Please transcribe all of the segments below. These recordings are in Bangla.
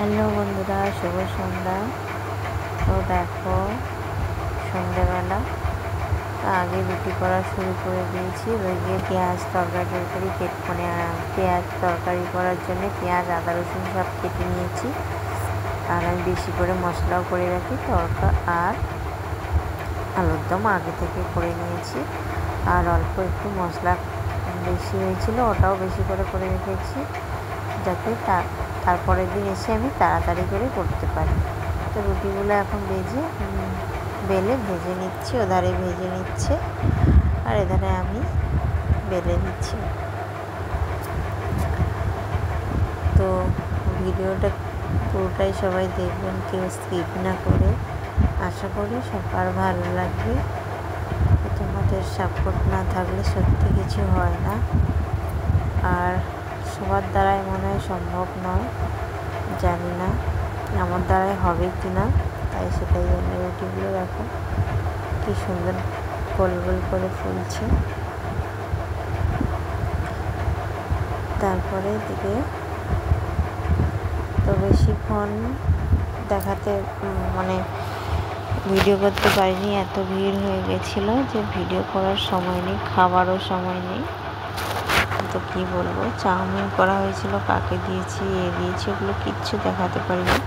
হ্যালো বন্ধুরা, শুভ সন্ধ্যা। তো দেখো, সন্ধ্যেবেলা আগে রুটি করা শুরু করে দিয়েছি। ওইদিকে পেঁয়াজ তরকারি পেঁয়াজ তরকারি করার জন্য পেঁয়াজ আদা রসুন সব কেটে নিয়েছি। আর আমি বেশি করে মশলাও করে রাখি। তরকা আর আলুর দম আগে থেকে করে নিয়েছি। আর অল্প একটু মশলা বেশি হয়েছিল, ওটাও বেশি করে রেখেছি, যাতে তারপরের দিন এসে আমি তাড়াতাড়ি করে করতে পারি। তো রুটিগুলো এখন বেলে ভেজে নিচ্ছি। ওধারে ভেজে নিচ্ছে আর এধারে আমি বেলে নিচ্ছি। তো ভিডিওটা পুরোটাই সবাই দেখবেন, কেউ স্কিপ না করে। আশা করি সবার ভালো লাগবে। তোমাদের সাপোর্ট না থাকলে সত্যি কিছু হয় না, আর সবার দ্বারাই মনে হয় সম্ভব নয়। জানি না আমার দ্বারাই হবে কি না, তাই সেটাই জন্য রুটিগুলো দেখো কি সুন্দর গোল গোল করে ফুলছে। তারপরে দিকে তো বেশিক্ষণ দেখাতে ভিডিও করতে পারিনি, এত ভিড় হয়ে গেছিলো যে ভিডিও করার সময় নেই, খাবারও সময় নেই। তো কী বলবো, চাউমিন করা হয়েছিল, কাকে দিয়েছি দিয়েছি ওগুলো কিচ্ছু দেখাতে পারিনি।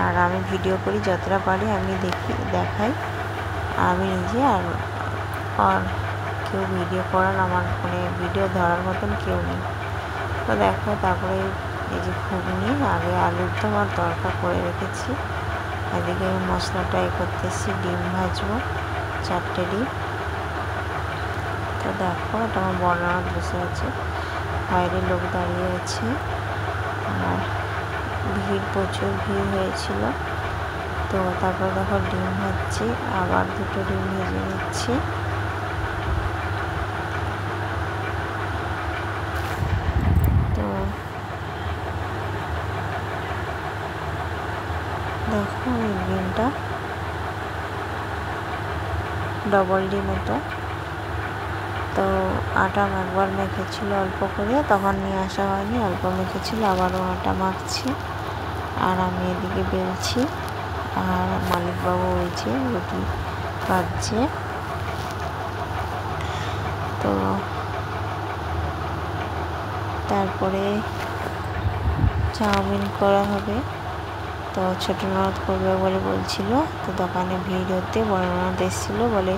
আর আমি ভিডিও করি যতটা পারি, আমি দেখাই আমি নিজে। আর কেউ ভিডিও করার আমার ভিডিও ধরার মতন কেউ নেই। তো দেখো, তারপরে এই যে ঘুগনি, আগে আলুর দম আর তরকা করে রেখেছি। এদিকে মশলাটা করতেছি, ডিম ভাজবো 4টে ডিম। তো দেখো, এটা আমার বড়রা বসে আছে, বাইরে লোক দাঁড়িয়ে আছে, আর প্রচুর ভিড় হয়েছিল। তো তারপর দেখো ডিম ভাজছি, আবার 2টো ডিম ভেজে নিচ্ছি। তো দেখো, এই ডিমটা ডবল ডিম এটা। তো আটা একবার মেখেছিল অল্প করে, তখন নিয়ে আসা হয়নি, অল্প মেখেছিল, আবারও আটা মাখছি। আর আমি এদিকে বেলছি, আর মালিকবাবু ওই যে রুটি ভাজছে। তো তারপরে চাউমিন করা হবে। তো ছোটো ননদ করবে বলে বলছিল। তো দোকানে ভিড় হতে বড় ননদ এসেছিলো, বলে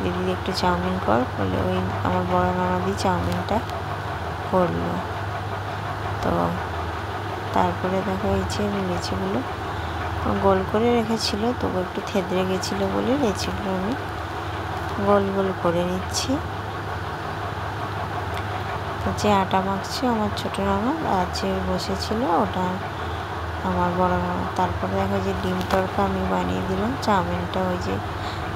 দিদি একটু চাউমিন কর, বলে ওই আমার বড় ননদই চাউমিনটা করলো। তো তারপরে দেখো, এই যে লেচিগুলো গোল করে রেখেছিল, তবু একটু থেদড়ে গেছিলো বলে লেচিগুলো আমি গোল গোল করে নিচ্ছি। তো যে আটা মাখছে আমার ছোটো ননদ, আর যে বসেছিল ওটা আমার বড় ননদ। তারপরে দেখো যে ডিম তড়কা আমি বানিয়ে দিলাম, চাউমিনটা ওই যে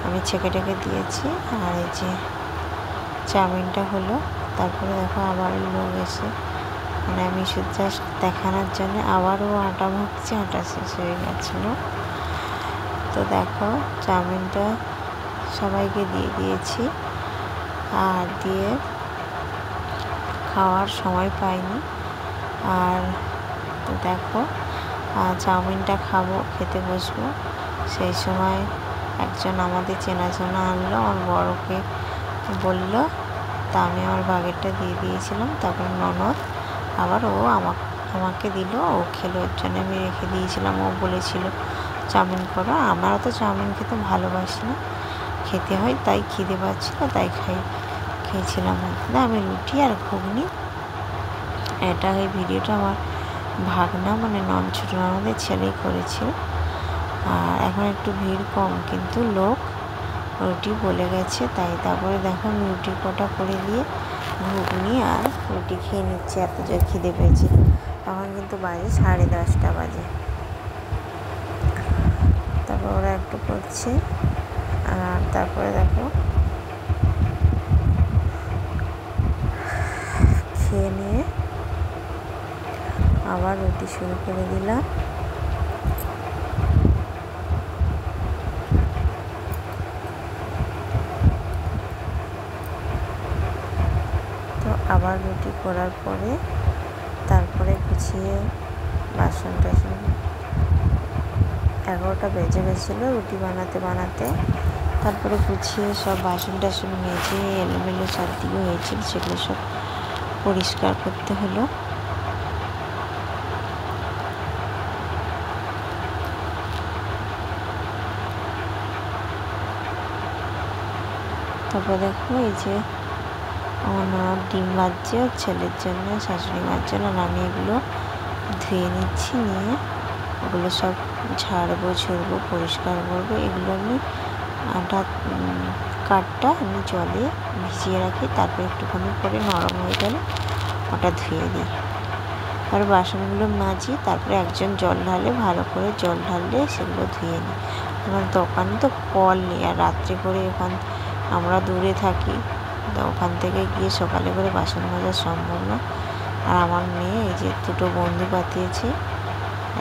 আমি ছেঁকে দিয়েছি, আর এই যে চাউমিনটা হলো। তারপরে দেখো আবার লোক এসে আমি শুধু জাস্ট দেখানোর জন্য আবারও আটা মাখছি, আটা শেষ হয়ে গেছিলো। তো দেখো, চাউমিনটা সবাইকে দিয়ে দিয়েছি, আর দিয়ে খাওয়ার সময় পাইনি। আর তো দেখো, চাউমিনটা খেতে বসবো, সেই সময় একজন আমাদের চেনাশোনা আনলো, আমার বড়কে বললো, তা আমি আমার ভাগেরটা দিয়ে দিয়েছিলাম। তারপর ননদ আবার ও আমাকে দিল, ও খেলো, ওর জন্য আমি রেখে দিয়েছিলাম। ও বলেছিল চাউমিন করো, আমারও তো চাউমিন খেতে ভালোবাসি না, খেতে হয়, তাই খিদে পাচ্ছিল, তাই খেয়েছিলাম। আমি রুটি আর ঘুগনি। এটা এই ভিডিওটা আমার ভাগনা ছোটো ননদের ছেলেই করেছিল। আর এখন একটু ভিড় কম, কিন্তু লোক রুটি বলে গেছে, তাই। তারপরে দেখো, আমি রুটি কটা করে দিয়ে ঘুগনি আর রুটি খেয়ে নিচ্ছি, এত জোর খিদে পেয়েছে। তখন কিন্তু বাজে 10:30 বাজে। তারপর ওরা একটু করছে, আর তারপরে দেখো খেয়ে নিয়ে আবার রুটি শুরু করে দিলাম। তো আবার রুটি করার পরে তারপরে গুছিয়ে বাসন টাসন 11টা বেজে গেছিলো রুটি বানাতে বানাতে। তারপরে গুছিয়ে সব বাসন টাসন মেজে এলোমেলো চারদিকে হয়েছিল, সেগুলো সব পরিষ্কার করতে হলো। তারপর দেখো এই যে আমার ডিম ভাজছে ছেলের জন্য, শাশুড়ি মার জন্য, আর আমি এগুলো ধুয়ে নিচ্ছি। নিয়ে ওগুলো সব ঝাড়বো, ঝরবো, পরিষ্কার করবো। এগুলো আমি কাঠটা আমি জলে ভিজিয়ে রাখি, তারপর একটুখানি পরে নরম হয়ে গেলে ওটা ধুয়ে দিই। আর বাসনগুলো মাজি, তারপরে একজন জল ঢালে, ভালো করে জল ঢাললে সেগুলো ধুয়ে নিই। আমার দোকানে তো কল নেই, আর রাত্রে করে আমরা দূরে থাকি, তো ওখান থেকে গিয়ে সকালে করে বাসন মাজা সম্ভব না। আর আমার মেয়ে এই যে দুটো বন্ধু পাঠিয়েছে,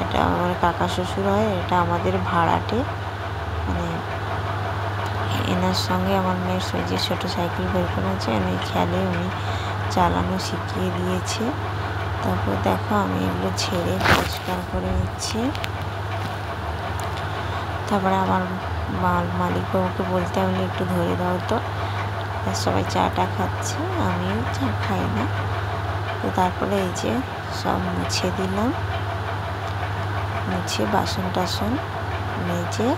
এটা আমার কাকা শ্বশুর হয়, এটা আমাদের ভাড়াটে, মানে এনার সঙ্গে আমার মেয়ের যে ছোটো সাইকেল বের করেছে, উনি খেলে, উনি চালানো শিখিয়ে দিয়েছে। তারপর দেখো আমি এগুলো ছেড়ে পরিষ্কার করে নিচ্ছি। তারপরে আমার মালিক বাবুকে বলতে আমি একটু ধরে দাও তো, সবাই চাটা খাচ্ছে, আমিও চা খাই না। তো তারপরে এই যে সব মুছে দিলাম, মুছে বাসন টাসন মেজে,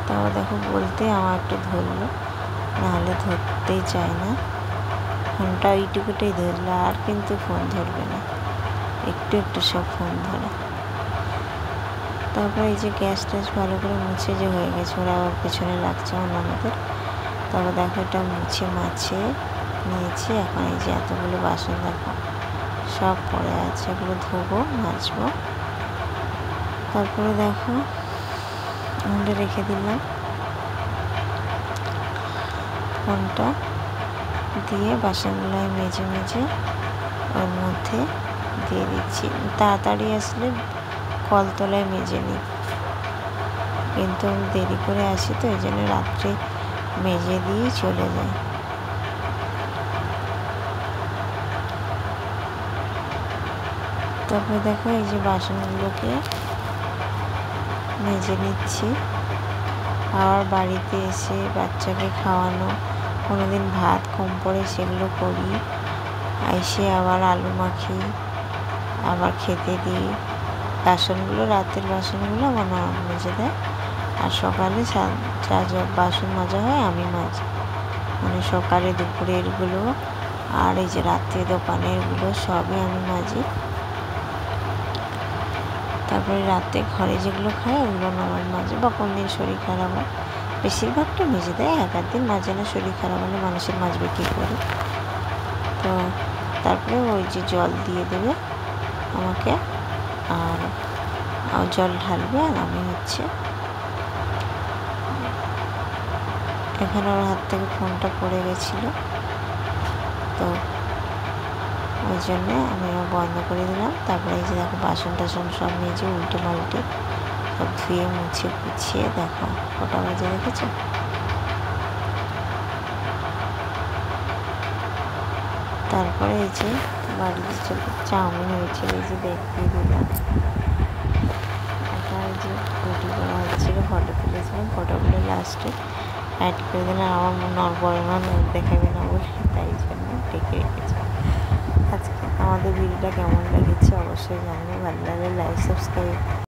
তারপর দেখো বলতে আমার একটু ধরলো, নাহলে ধরতেই চায় না। ফোনটা এইটুকুটাই ধরলো, আর কিন্তু ফোন ধরবে না, একটু একটু সব ফোন ধরে। তারপরে এই যে গ্যাস ট্যাস ভালো করে মুছে যে হয়ে গেছে, ওরা আবার পেছনে লাগছে আমাদের। তারপর দেখো এটা মুছে মাছে নিয়েছি। এখন এই যে এতগুলো বাসন দেখো সব পড়ে আছে, এগুলো ধোবো, মাজবো। তারপরে দেখো উন্ডে রেখে দিলাম, ফোনটা দিয়ে বাসনগুলো মেজে মেজে ওর মধ্যে দিয়ে দিচ্ছি। তাড়াতাড়ি আসলে কলতলায় মেজে নিই, কিন্তু আমি দেরি করে আসি, তো এই জন্য রাত্রে মেজে দিয়ে চলে যাই। তারপরে দেখো এই যে বাসনগুলোকে মেজে নিচ্ছি। আবার বাড়িতে এসে বাচ্চাকে খাওয়ানো, কোনোদিন ভাত কম পড়ে সেগুলো করি, এসে আবার আলু মাখি, আবার খেতে দিই। বাসনগুলো রাতের বাসনগুলো আমার নরম মেজে দেয়, আর সকালে যা বাসন মাজা হয় আমি মাজি, মানে সকালে দুপুরেরগুলো আর এই যে রাত্রে দোকানেরগুলো সবই আমি মাজি। তারপরে রাতে ঘরে যেগুলো খাই ওগুলো নরম মাজে, বা কোনদিন শরীর খারাপ হয়, বেশিরভাগটা মেজে দেয়। এক দিন মাজে না, শরীর খারাপ হলে মানুষের মাজবে কী করে। তো তারপরে ওই যে জল দিয়ে দেবে আমাকে, আর জল ঢালবে, আর আমি এখানে ওর হাত থেকে ফোনটা পড়ে গেছিলো, তো ওই জন্যে আমি বন্ধ করে দিলাম। তারপরে এই যে দেখো বাসন টাসন সব মেজে উল্টে পাল্টে সব ধুয়ে মুছে গুছিয়ে দেখো কটা বাজে রেখেছে। তারপরে এই যে বাড়িতে চাউমিন হয়েছিল, এই যে দেখিয়ে দিলাম। একটা এই যে রুটি করা হচ্ছিলো, ফটো তুলেছিলাম, ফটোগুলো লাস্টে অ্যাড করে দিলাম। আমার বড় মা দেখাবে না বলে, তাই জন্য ডেকে রেখেছি। আজকে আমাদের ভিডিওটা কেমন লেগেছে অবশ্যই জানাবে, ভালো লাগলে লাইক সাবস্ক্রাইব